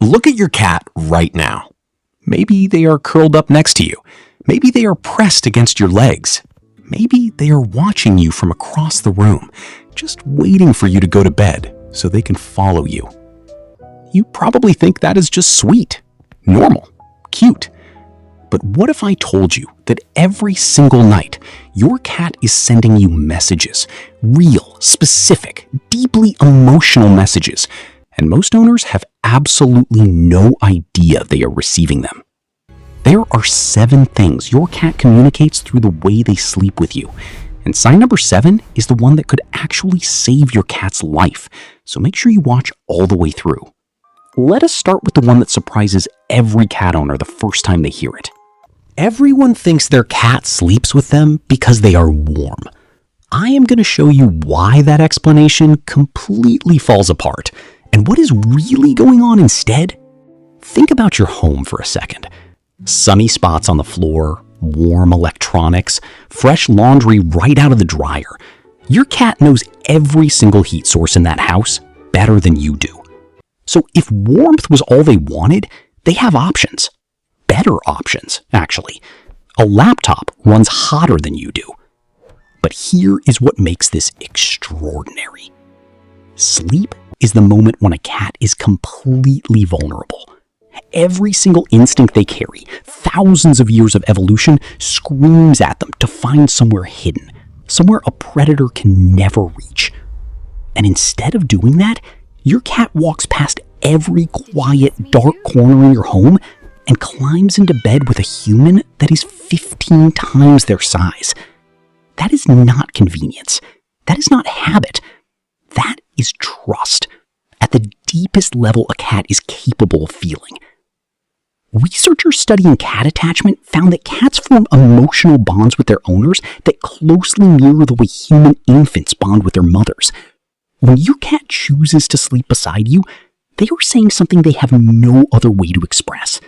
Look at your cat right now. Maybe they are curled up next to you. Maybe they are pressed against your legs. Maybe they are watching you from across the room, just waiting for you to go to bed so they can follow you. You probably think that is just sweet, normal, cute. But what if I told you that every single night your cat is sending you messages, real, specific, deeply emotional messages, and most owners have absolutely no idea they are receiving them? There are 7 things your cat communicates through the way they sleep with you. And sign number 7 is the one that could actually save your cat's life, so make sure you watch all the way through. Let us start with the one that surprises every cat owner the first time they hear it. Everyone thinks their cat sleeps with them because they are warm. I am going to show you why that explanation completely falls apart and what is really going on instead. Think about your home for a second. Sunny spots on the floor, warm electronics, fresh laundry right out of the dryer. Your cat knows every single heat source in that house better than you do. So if warmth was all they wanted, they have options. Better options, actually. A laptop runs hotter than you do. But here is what makes this extraordinary. Sleep is the moment when a cat is completely vulnerable. Every single instinct they carry, thousands of years of evolution, screams at them to find somewhere hidden, somewhere a predator can never reach. And instead of doing that, your cat walks past every quiet, dark corner in your home and climbs into bed with a human that is 15 times their size. That is not convenience. That is not habit. That is trust, at the deepest level a cat is capable of feeling. Researchers studying cat attachment found that cats form emotional bonds with their owners that closely mirror the way human infants bond with their mothers. When your cat chooses to sleep beside you, they are saying something they have no other way to express.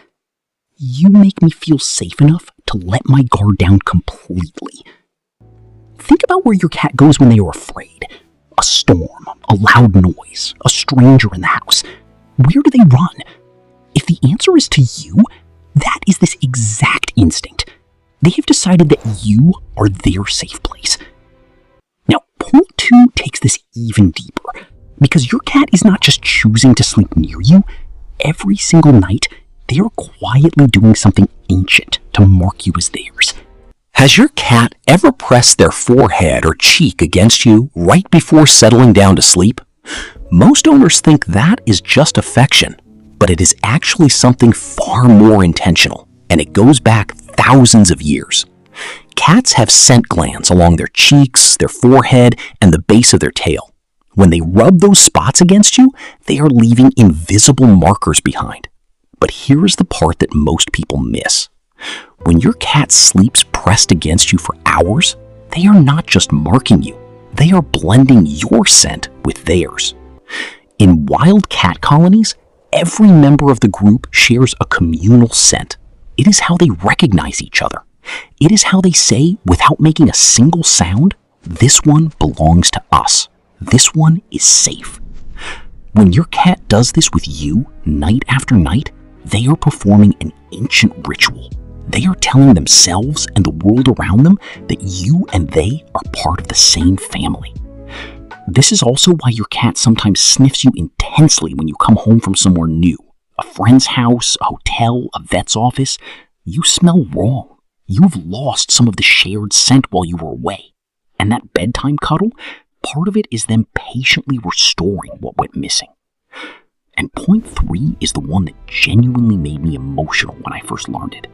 You make me feel safe enough to let my guard down completely. Think about where your cat goes when they are afraid. A storm, a loud noise, a stranger in the house. Where do they run? If the answer is to you, that is this exact instinct. They have decided that you are their safe place. Now, point 2 takes this even deeper, because your cat is not just choosing to sleep near you. Every single night, they are quietly doing something ancient to mark you as theirs. Has your cat ever pressed their forehead or cheek against you right before settling down to sleep? Most owners think that is just affection, but it is actually something far more intentional, and it goes back thousands of years. Cats have scent glands along their cheeks, their forehead, and the base of their tail. When they rub those spots against you, they are leaving invisible markers behind. But here is the part that most people miss. When your cat sleeps pressed against you for hours, they are not just marking you. They are blending your scent with theirs. In wild cat colonies, every member of the group shares a communal scent. It is how they recognize each other. It is how they say, without making a single sound, "This one belongs to us. This one is safe." When your cat does this with you night after night, they are performing an ancient ritual. They are telling themselves and the world around them that you and they are part of the same family. This is also why your cat sometimes sniffs you intensely when you come home from somewhere new. A friend's house, a hotel, a vet's office. You smell wrong. You've lost some of the shared scent while you were away. And that bedtime cuddle, part of it is them patiently restoring what went missing. And point 3 is the one that genuinely made me emotional when I first learned it.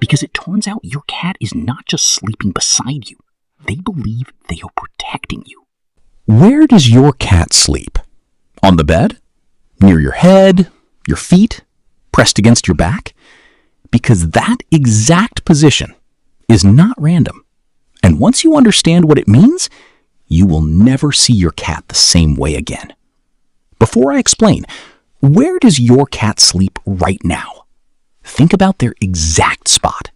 Because it turns out your cat is not just sleeping beside you. They believe they are protecting you. Where does your cat sleep? On the bed? Near your head? Your feet? Pressed against your back? Because that exact position is not random. And once you understand what it means, you will never see your cat the same way again. Before I explain, where does your cat sleep right now? Think about their exact spot,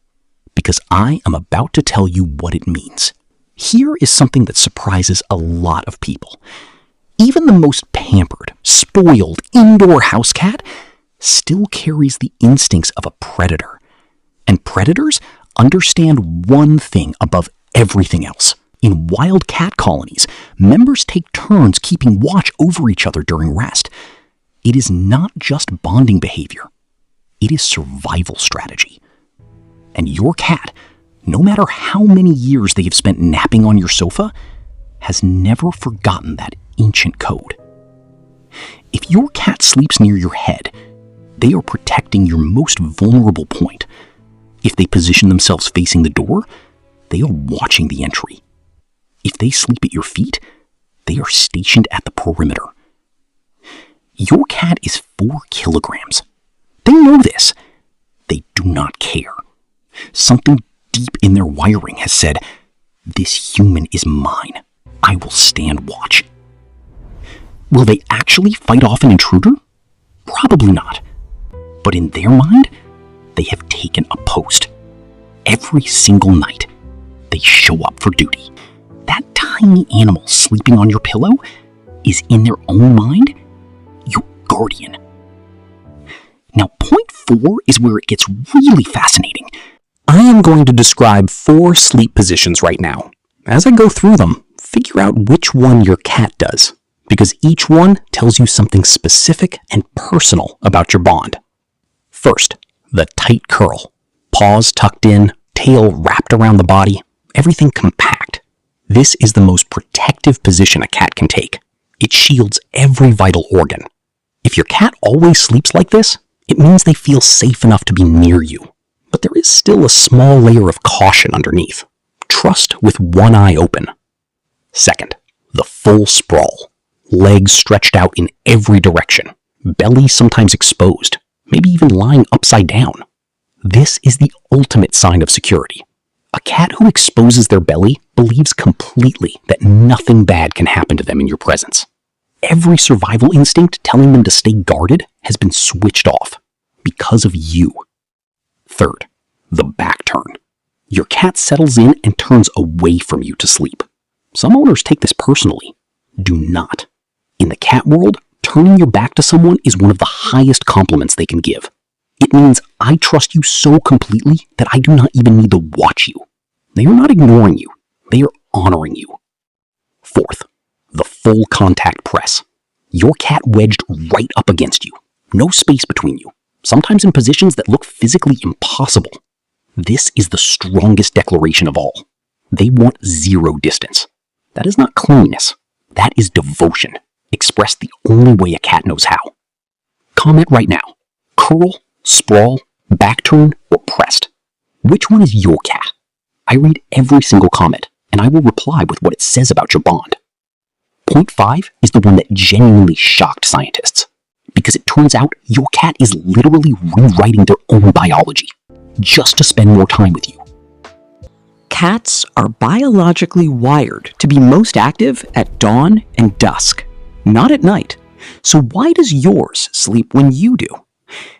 because I am about to tell you what it means. Here is something that surprises a lot of people. Even the most pampered, spoiled, indoor house cat still carries the instincts of a predator. And predators understand one thing above everything else. In wild cat colonies, members take turns keeping watch over each other during rest. It is not just bonding behavior. It is survival strategy. And your cat, no matter how many years they have spent napping on your sofa, has never forgotten that ancient code. If your cat sleeps near your head, they are protecting your most vulnerable point. If they position themselves facing the door, they are watching the entry. If they sleep at your feet, they are stationed at the perimeter. Your cat is 4 kilograms. They know this. They do not care. Something deep in their wiring has said, "This human is mine. I will stand watch." Will they actually fight off an intruder? Probably not. But in their mind, they have taken a post. Every single night, they show up for duty. That tiny animal sleeping on your pillow is in their own mind your guardian. Now, point 4 is where it gets really fascinating. I am going to describe 4 sleep positions right now. As I go through them, figure out which one your cat does, because each one tells you something specific and personal about your bond. First, the tight curl. Paws tucked in, tail wrapped around the body, everything compact. This is the most protective position a cat can take. It shields every vital organ. If your cat always sleeps like this, it means they feel safe enough to be near you. But there is still a small layer of caution underneath. Trust with one eye open. Second, the full sprawl. Legs stretched out in every direction. Belly sometimes exposed, maybe even lying upside down. This is the ultimate sign of security. A cat who exposes their belly believes completely that nothing bad can happen to them in your presence. Every survival instinct telling them to stay guarded has been switched off because of you. Third, the back turn. Your cat settles in and turns away from you to sleep. Some owners take this personally. Do not. In the cat world, turning your back to someone is one of the highest compliments they can give. It means I trust you so completely that I do not even need to watch you. They are not ignoring you. They are honoring you. Fourth, the full contact press. Your cat wedged right up against you. No space between you. Sometimes in positions that look physically impossible. This is the strongest declaration of all. They want 0 distance. That is not cleanliness. That is devotion, expressed the only way a cat knows how. Comment right now. Curl, sprawl, back turn, or pressed. Which one is your cat? I read every single comment, and I will reply with what it says about your bond. Point 5 is the one that genuinely shocked scientists, because it turns out your cat is literally rewriting their own biology, just to spend more time with you. Cats are biologically wired to be most active at dawn and dusk, not at night. So why does yours sleep when you do?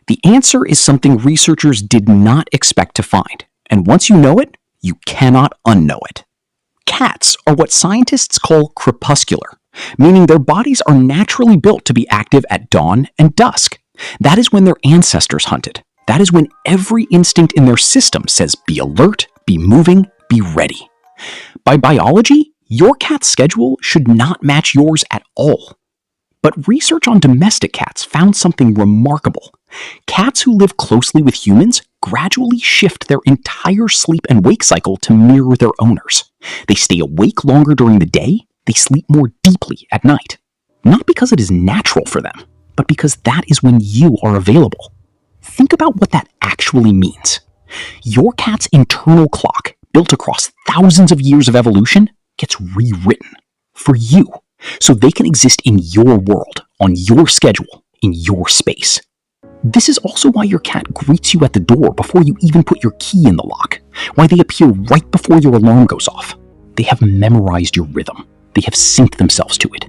The answer is something researchers did not expect to find, and once you know it, you cannot unknow it. Cats are what scientists call crepuscular, meaning their bodies are naturally built to be active at dawn and dusk. That is when their ancestors hunted. That is when every instinct in their system says be alert, be moving, be ready. By biology, your cat's schedule should not match yours at all. But research on domestic cats found something remarkable. Cats who live closely with humans gradually shift their entire sleep and wake cycle to mirror their owners. They stay awake longer during the day, they sleep more deeply at night. Not because it is natural for them, but because that is when you are available. Think about what that actually means. Your cat's internal clock, built across thousands of years of evolution, gets rewritten for you, so they can exist in your world, on your schedule, in your space. This is also why your cat greets you at the door before you even put your key in the lock, why they appear right before your alarm goes off. They have memorized your rhythm. They have synced themselves to it.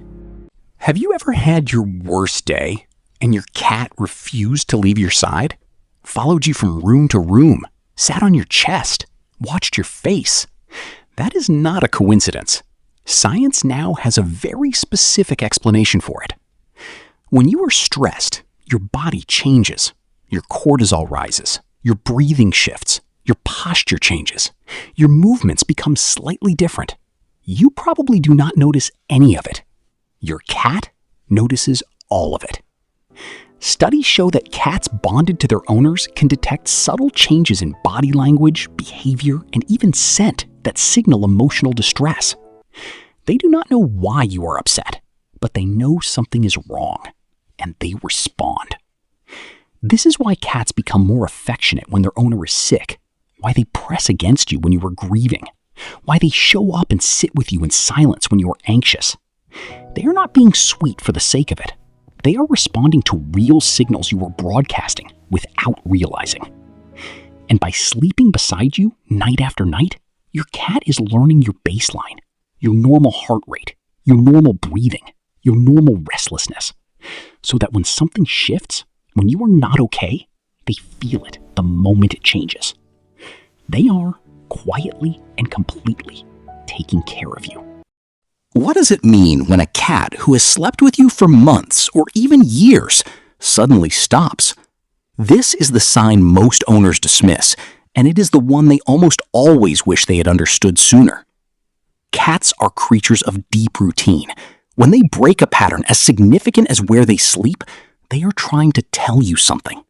Have you ever had your worst day and your cat refused to leave your side? Followed you from room to room, sat on your chest, watched your face? That is not a coincidence. Science now has a very specific explanation for it. When you are stressed, Your body changes. Your cortisol rises. Your breathing shifts. Your posture changes. Your movements become slightly different. You probably do not notice any of it. Your cat notices all of it. Studies show that cats bonded to their owners can detect subtle changes in body language, behavior, and even scent that signal emotional distress. They do not know why you are upset, but they know something is wrong, and they respond. This is why cats become more affectionate when their owner is sick, why they press against you when you are grieving, why they show up and sit with you in silence when you are anxious. They are not being sweet for the sake of it. They are responding to real signals you are broadcasting without realizing. And by sleeping beside you night after night, your cat is learning your baseline, your normal heart rate, your normal breathing, your normal restlessness, so that when something shifts, when you are not okay, they feel it the moment it changes. They are, quietly and completely, taking care of you. What does it mean when a cat who has slept with you for months or even years suddenly stops? This is the sign most owners dismiss, and it is the one they almost always wish they had understood sooner. Cats are creatures of deep routine. When they break a pattern as significant as where they sleep, they are trying to tell you something.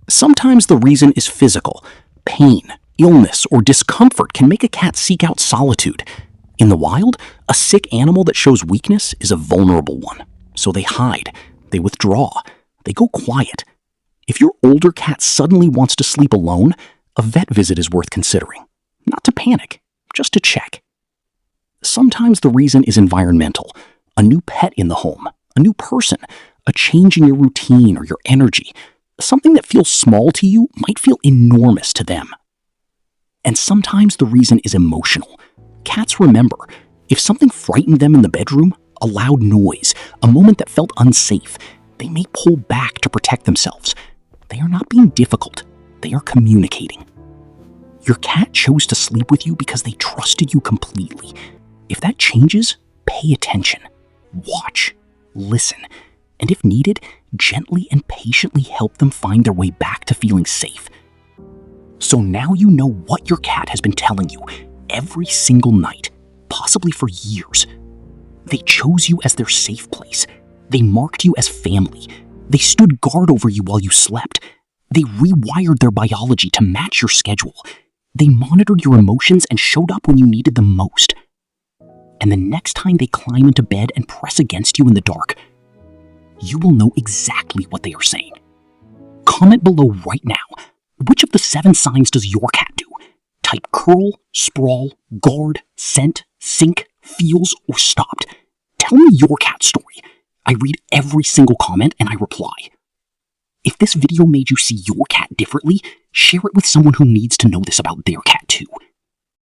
Sometimes the reason is physical. Pain, illness, or discomfort can make a cat seek out solitude. In the wild, a sick animal that shows weakness is a vulnerable one. So they hide, they withdraw, they go quiet. If your older cat suddenly wants to sleep alone, a vet visit is worth considering. Not to panic, just to check. Sometimes the reason is environmental. A new pet in the home, a new person, a change in your routine or your energy. Something that feels small to you might feel enormous to them. And sometimes the reason is emotional. Cats remember. If something frightened them in the bedroom, a loud noise, a moment that felt unsafe, they may pull back to protect themselves. They are not being difficult. They are communicating. Your cat chose to sleep with you because they trusted you completely. If that changes, pay attention. Watch. Listen. And if needed, gently and patiently help them find their way back to feeling safe. So now you know what your cat has been telling you every single night, possibly for years. They chose you as their safe place. They marked you as family. They stood guard over you while you slept. They rewired their biology to match your schedule. They monitored your emotions and showed up when you needed them most. And the next time they climb into bed and press against you in the dark, you will know exactly what they are saying. Comment below right now. Which of the 7 signs does your cat do? Type curl, sprawl, guard, scent, sink, feels, or stopped. Tell me your cat story. I read every single comment and I reply. If this video made you see your cat differently, share it with someone who needs to know this about their cat too.